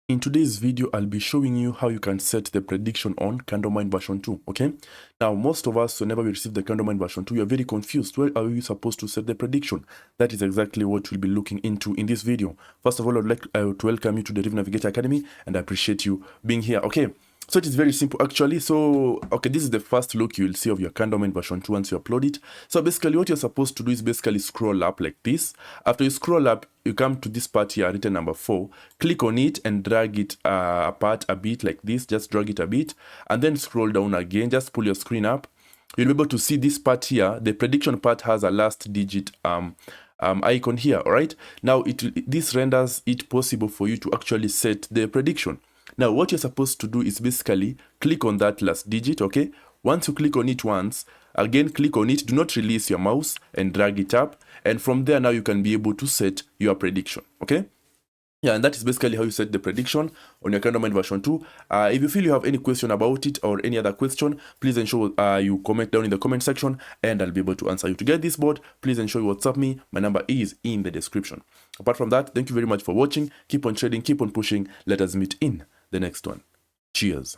In today's video, I'll be showing you how you can set the prediction on CandleMine version 2, okay? Now, most of us, whenever we receive the CandleMine version 2, we are very confused. Where are you supposed to set the prediction? That is exactly what we'll be looking into in this video. First of all, I'd like to welcome you to the DerivNavigator Academy, and I appreciate you being here, okay? So it is very simple actually. So, okay, this is the first look you will see of your CandleMine version 2 once you upload it. So basically what you're supposed to do is basically scroll up like this. After you scroll up, you come to this part here written number 4. Click on it and drag it apart a bit like this. Just drag it a bit and then scroll down again. Just pull your screen up. You'll be able to see this part here. The prediction part has a last digit icon here, all right? Now, this renders it possible for you to actually set the prediction. Now, what you're supposed to do is basically click on that last digit, okay? Once you click on it once, again, click on it. Do not release your mouse and drag it up. And from there, now you can be able to set your prediction, okay? Yeah, and that is basically how you set the prediction on your CandleMine version 2. If you feel you have any question about it or any other question, please ensure you comment down in the comment section and I'll be able to answer you. To get this board, please ensure you WhatsApp me. My number is in the description. Apart from that, thank you very much for watching. Keep on trading, keep on pushing. Let us meet in the next one. Cheers.